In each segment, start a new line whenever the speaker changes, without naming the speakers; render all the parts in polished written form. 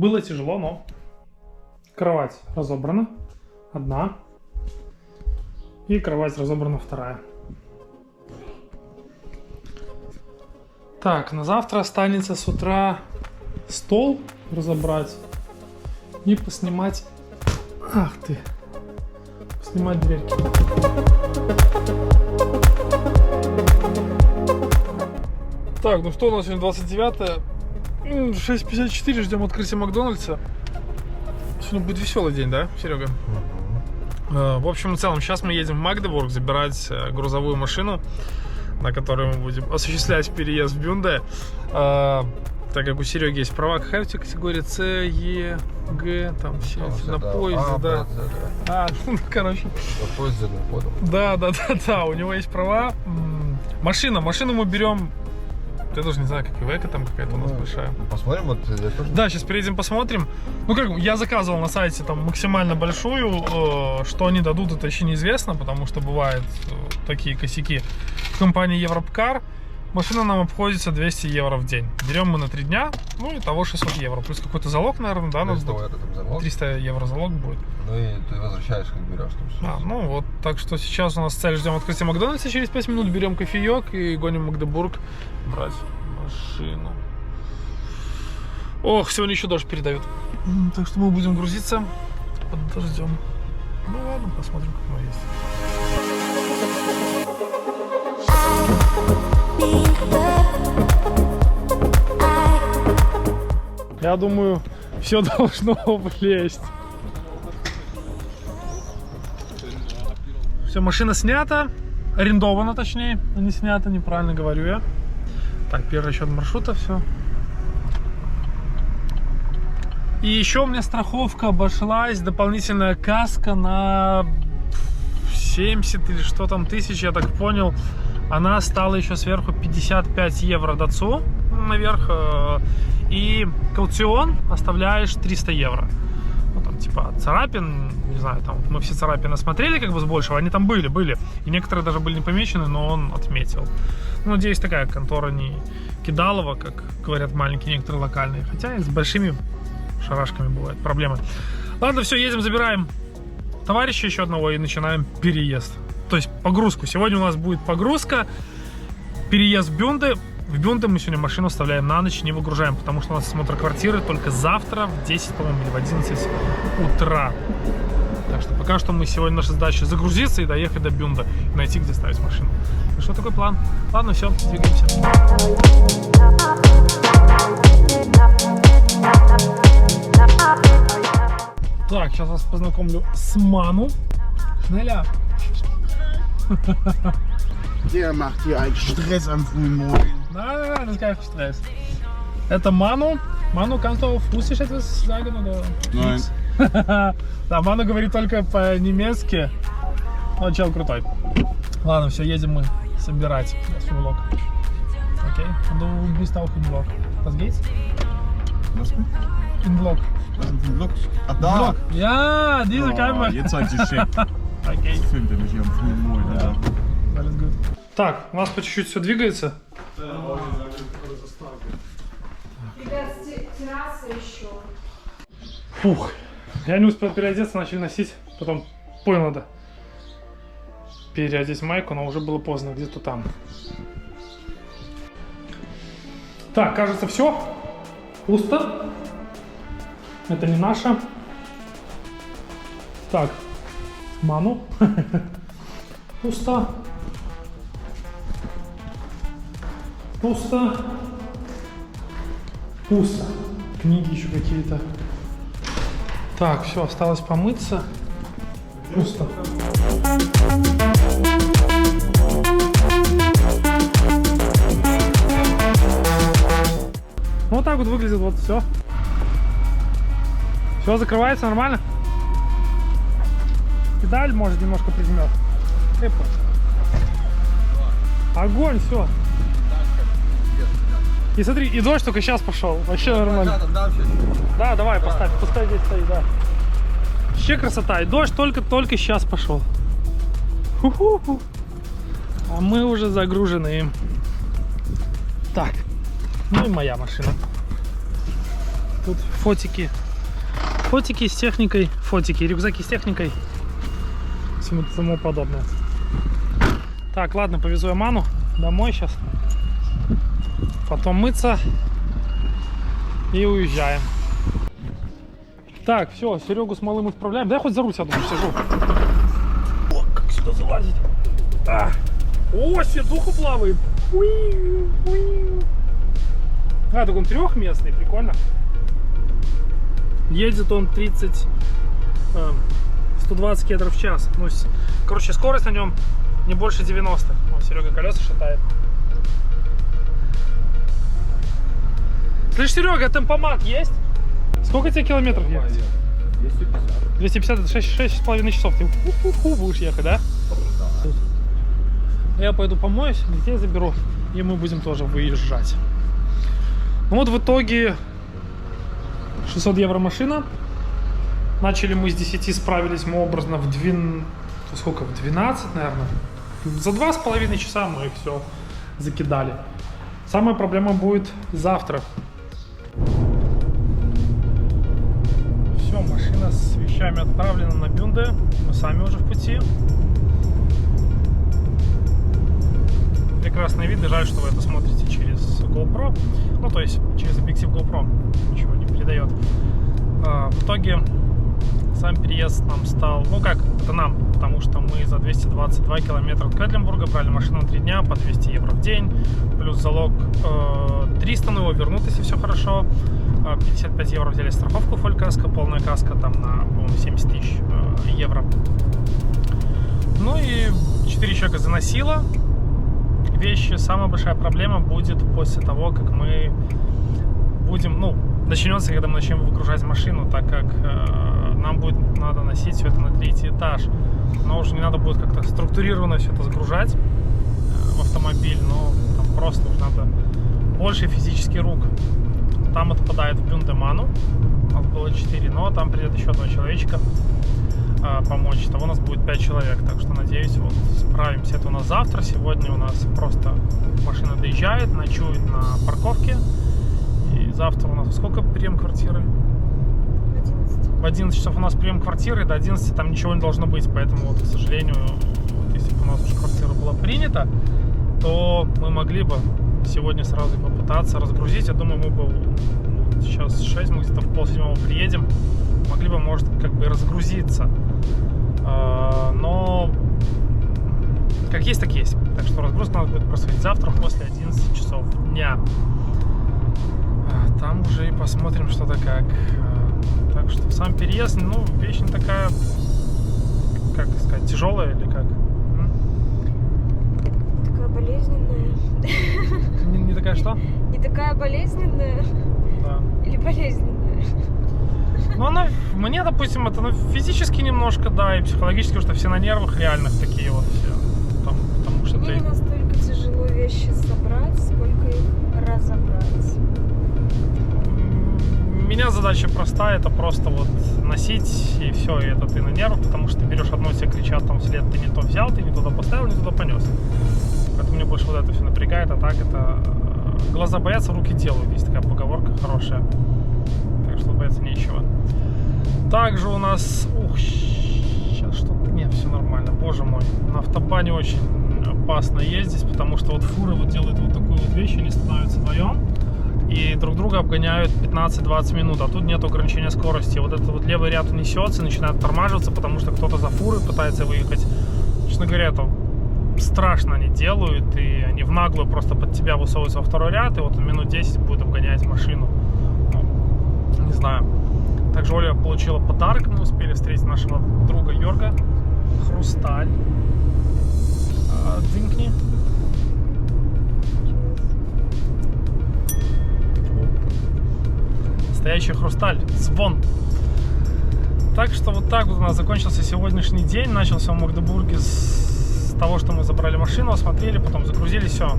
Было тяжело, но кровать разобрана. Одна. И кровать разобрана вторая. Так, на завтра останется с утра стол разобрать и поснимать... Ах ты! Поснимать дверки. Так, ну что, у нас сегодня 29-е. 6:54, ждем открытия Макдональдса. Сегодня будет веселый день, да, Серега? В общем и целом, сейчас мы едем в Магдебург забирать грузовую машину, на которой мы будем осуществлять переезд в Бюнде. Так как у Сереги есть права, какая у тебя категория С, Е, Г, там все на поезде, да. Ну, короче.
На поезде не понял.
Да, у него есть права. Машину мы берем. Я даже не знаю, как Ивека там какая-то у нас большая.
Посмотрим, вот я тоже.
Да, сейчас перейдем посмотрим. Ну как, я заказывал на сайте там максимально большую, что они дадут, это еще неизвестно, потому что бывают такие косяки. В компании Европкар машина нам обходится 200 евро в день. Берем мы на 3 дня, ну и того 600 евро. Плюс какой-то залог, наверное, да? 300 евро залог будет.
Ну и ты возвращаешь, как берешь.
Ну вот, так что сейчас у нас цель, ждем открытия Макдональдса, через 5 минут берем кофеек и гоним в Магдебург брать машину. Ох, сегодня еще дождь передают. Так что мы будем грузиться под дождем. Ну ладно, посмотрим, как оно есть. Я думаю, все должно влезть. Все, машина снята, арендована точнее, а не снята, неправильно говорю я. Так, первый расчет маршрута, все. И еще у меня страховка обошлась, дополнительная каска на 70 или что там тысяч, я так понял. Она стала еще сверху 55 евро дацу наверх. И каутион оставляешь 300 евро. Ну, там, типа, царапин, не знаю, там, мы все царапины осмотрели, как бы, с большего, они там были. И некоторые даже были не помечены, но он отметил. Ну, надеюсь, такая контора не кидалова, как говорят маленькие некоторые локальные. Хотя и с большими шарашками бывают проблемы. Ладно, все, едем, забираем товарища еще одного и начинаем переезд. То есть погрузку. Сегодня у нас будет погрузка, переезд в Бюнде. В Бюнде мы сегодня машину оставляем на ночь, не выгружаем, потому что у нас осмотр квартиры только завтра в 10, по-моему, или в 11 утра. Так что пока что мы сегодня, наша задача загрузиться и доехать до Бюнда, и найти, где ставить машину. Ну что, такой план? Ладно, все, двигаемся. Так, сейчас вас познакомлю с Ману. Schneller.
Der macht hier eigentlich Stress am frühen Morgen.
Nein, das ist kein Stress. Это Ману. Ману, kannst du auf Russisch etwas sagen? Oder?
Nein.
Да, Ману говорит только по-немецки. Он чел крутой. Ладно, все, едем мы собирать наш влог. Окей? Du bist auch im Vlog. Was geht's?
Was?
Im Vlog.
Was ist ein Vlog? Ach, da!
Vlog. Ja, diese Kamera.
Jetzt seid ihr schick.
Окей.
Filmt ihr mich hier am frühen Morgen, Alter.
Alles gut. Так, у нас по чуть-чуть все двигается.
Ребят, терраса еще.
Фух. Я не успел переодеться, начали носить. Потом понял, надо переодеть майку, но уже было поздно, где-то там. Так, кажется, все. Пусто. Это не наше. Так. Ману. Пусто. Пусто. Пусто. Книги еще какие-то. Так, все, осталось помыться. Пусто. Вот так вот выглядит, вот все. Все закрывается нормально. Педаль может немножко прижмет. Огонь, все. И смотри, и дождь только сейчас пошел. Вообще нормально. Да, давай, поставь, пускай здесь стоит, да. Вообще красота. И дождь только сейчас пошел. Ху-ху-ху. А мы уже загружены. Так. Ну и моя машина. Тут фотики. Фотики с техникой. Фотики, рюкзаки с техникой. Всему тому подобное. Так, ладно, повезу я Ману домой сейчас. Потом мыться. И уезжаем. Так, все, Серегу с малым отправляем. Да я хоть за руль сяду, сижу. О, как сюда залазить. А. О, сидуха плавает. А, так он трехместный, прикольно. Едет он 120 км в час. Ну, короче, скорость на нем не больше 90. О, Серега колеса шатает. Слышь, Серега, темпомат есть? Сколько тебе километров ехать? 250, это 6,5 часов. Ты будешь ехать, да? Я пойду помоюсь, детей заберу, и мы будем тоже выезжать. Ну вот в итоге 600 евро машина. Начали мы с 10, справились мы образно в 12, сколько, в 12, наверное. За 2,5 часа мы их все закидали. Самая проблема будет завтра. Все, машина с вещами отправлена на Бюнде. Мы сами уже в пути. Прекрасный вид, жаль, что вы это смотрите через GoPro. Ну, то есть через объектив GoPro. Ничего не передает. В итоге сам переезд нам стал, ну как, это нам, потому что мы за 222 километра от Кведленбурга брали машину на 3 дня по 200 евро в день, плюс залог 300, но его вернут, если все хорошо. 55 евро взяли страховку, фоль каска, полная каска там на, по-моему, 70 тысяч евро. Ну и 4 человека заносило вещи. Самая большая проблема будет после того, как мы будем, ну, начнется, когда мы начнем выгружать машину, так как нам будет надо носить все это на 3-й этаж. Но уже не надо будет как-то структурированно все это загружать в автомобиль, но там просто уже надо больше физических рук. Там отпадает в Бюндеману, у нас было 4, но там придет еще 2 человечка помочь. Того у нас будет 5 человек, так что надеюсь, вот справимся. Это у нас завтра. Сегодня у нас просто машина доезжает, ночует на парковке. И завтра у нас сколько прием квартиры?
11.
В 11 часов у нас прием квартиры, до 11 там ничего не должно быть. Поэтому, вот, к сожалению, вот, если бы у нас уже квартира была принята, то мы могли бы сегодня сразу попытаться разгрузить. Я думаю, мы бы вот, сейчас 6, мы где-то в 6:30 приедем. Могли бы, может, как бы разгрузиться. Но как есть, так есть. Так что разгрузка надо будет происходить завтра после 11 часов дня. Там уже и посмотрим, что да как. Так что сам переезд, ну, вещь не такая, как сказать, тяжелая или как?
Такая болезненная.
Не такая что?
Не такая болезненная.
Да.
Или болезненная.
Ну, она, мне, допустим, это физически немножко, да, и психологически, что все на нервах реальных такие вот все. Там, потому что
Мне не настолько тяжело вещи собрать, сколько их разобрать.
У меня задача простая, это просто вот носить и все, и это ты на нервах, потому что ты берешь одно, тебе кричат там вслед, ты не то взял, ты не туда поставил, не туда понес. Поэтому мне больше вот это все напрягает, а так это глаза боятся, руки делают, есть такая поговорка хорошая, так что бояться нечего. Также у нас, сейчас что-то, нет, все нормально, боже мой, на автобане очень опасно ездить, потому что вот фуры вот делают вот такую вот вещь, они становятся вдвоем и друг друга обгоняют 15-20 минут, а тут нет ограничения скорости. Вот этот вот левый ряд несется, начинает тормаживаться, потому что кто-то за фурой пытается выехать. Честно говоря, это страшно они делают, и они в наглую просто под тебя высовываются во второй ряд, и вот минут 10 будет обгонять машину. Ну, не знаю. Также Оля получила подарок, мы успели встретить нашего друга Йорга. Хрусталь. Дзинкни. Настоящий хрусталь, звон. Так что вот так вот у нас закончился сегодняшний день. Начался в Магдебурге с того, что мы забрали машину, осмотрели, потом загрузили, все.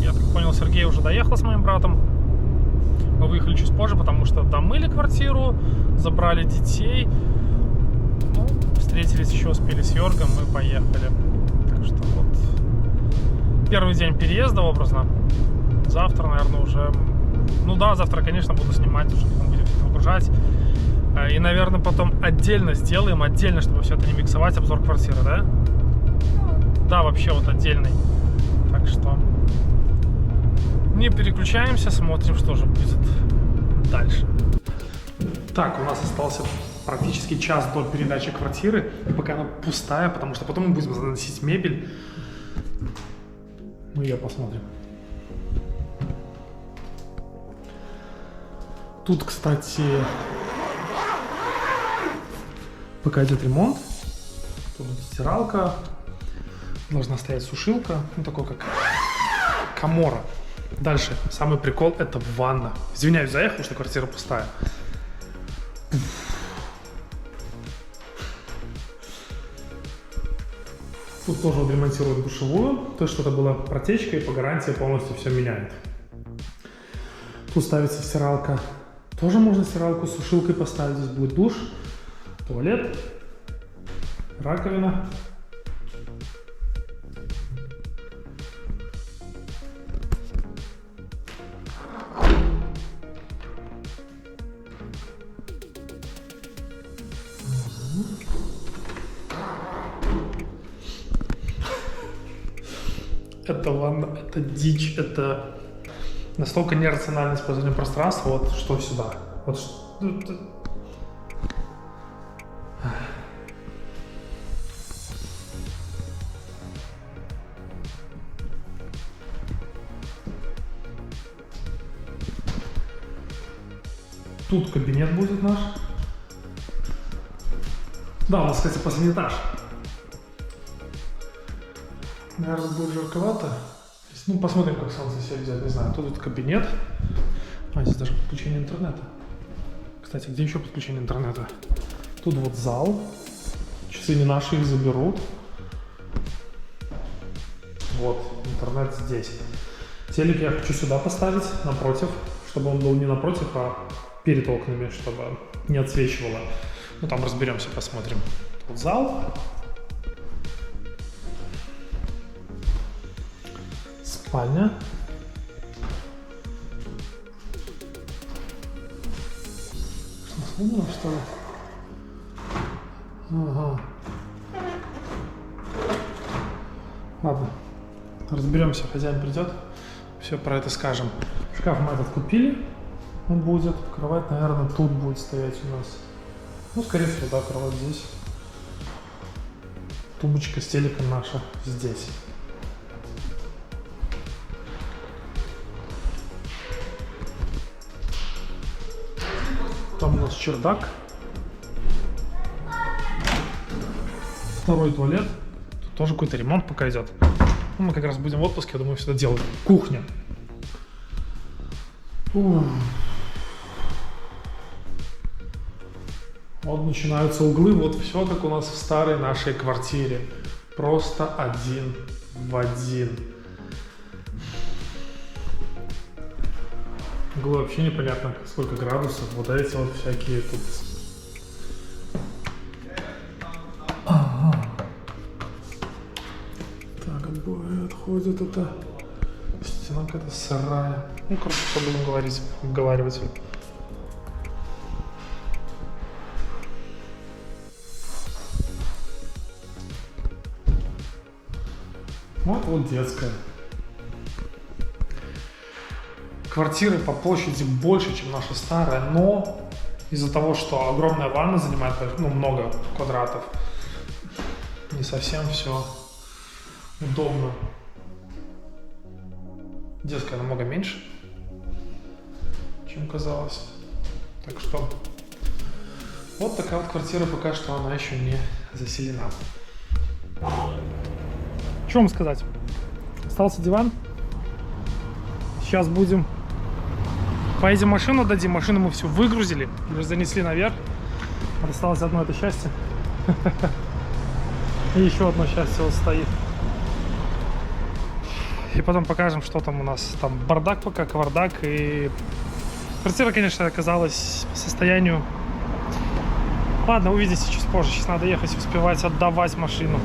Я так понял, Сергей уже доехал с моим братом. Мы выехали чуть позже, потому что домыли квартиру, забрали детей. Ну, встретились еще, успели с Йоргом, мы поехали. Так что вот первый день переезда образно. Завтра, наверное, уже Ну да, завтра, конечно, буду снимать, уже потом будем все это выгружать. И, наверное, потом отдельно сделаем, отдельно, чтобы все это не миксовать, обзор квартиры, да? Да, вообще вот отдельный. Так что не переключаемся, смотрим, что же будет дальше. Так, у нас остался практически час до передачи квартиры, и пока она пустая, потому что потом мы будем заносить мебель. Мы ее посмотрим. Тут, кстати, пока идет ремонт, тут стиралка, должна стоять сушилка, ну такой как камора. Дальше, самый прикол, это ванна. Извиняюсь за эхо, потому что квартира пустая. Тут тоже ремонтируют душевую, то есть что-то было протечка, и по гарантии полностью все меняет. Тут ставится стиралка. Тоже можно стиралку с сушилкой поставить. Здесь будет душ, туалет, раковина. Это ванна, это дичь, это настолько нерациональное использование пространства, вот что сюда. Вот что... Тут кабинет будет наш. Да, у нас, кстати, последний этаж. Наверное, будет жарковато. Ну, посмотрим, как солнце себя ведет, не знаю. Тут кабинет. А, здесь даже подключение интернета. Кстати, где еще подключение интернета? Тут вот зал. Часы не наши, их заберут. Вот, интернет здесь. Телек я хочу сюда поставить, напротив, чтобы он был не напротив, а перед окнами, чтобы не отсвечивало. Ну, там разберемся, посмотрим. Тут зал. Спальня. Что, сломано, что ли? Ага. Ладно, разберемся, хозяин придет, все про это скажем. Шкаф мы этот купили, он будет. Кровать, наверное, тут будет стоять у нас. Ну, скорее всего, да, кровать здесь. Тумбочка с телеком наша здесь. Там у нас чердак. Второй туалет. Тут тоже какой-то ремонт пока идет. Ну, мы как раз будем в отпуске, я думаю, все это делать. Кухня. Ух. Вот начинаются углы. Вот все как у нас в старой нашей квартире. Просто один в один. Углы вообще непонятно, сколько градусов. Вот эти вот всякие тут. Ага. Так, обои отходят. Это стена какая-то сырая. Ну, короче, что будем обговаривать. Вот детская. Квартиры по площади больше, чем наша старая, но из-за того, что огромная ванна занимает много квадратов, не совсем все удобно. Детская намного меньше, чем казалось. Так что вот такая вот квартира, пока что она еще не заселена. Что вам сказать? Остался диван. Сейчас будем... Поедем машину, дадим. Машину мы все выгрузили. Уже занесли наверх. Осталось одно это счастье. И еще одно счастье вот стоит. И потом покажем, что там у нас. Там бардак пока, кавардак. И квартира, конечно, оказалась по состоянию... Ладно, увидите чуть позже. Сейчас надо ехать, успевать отдавать машину.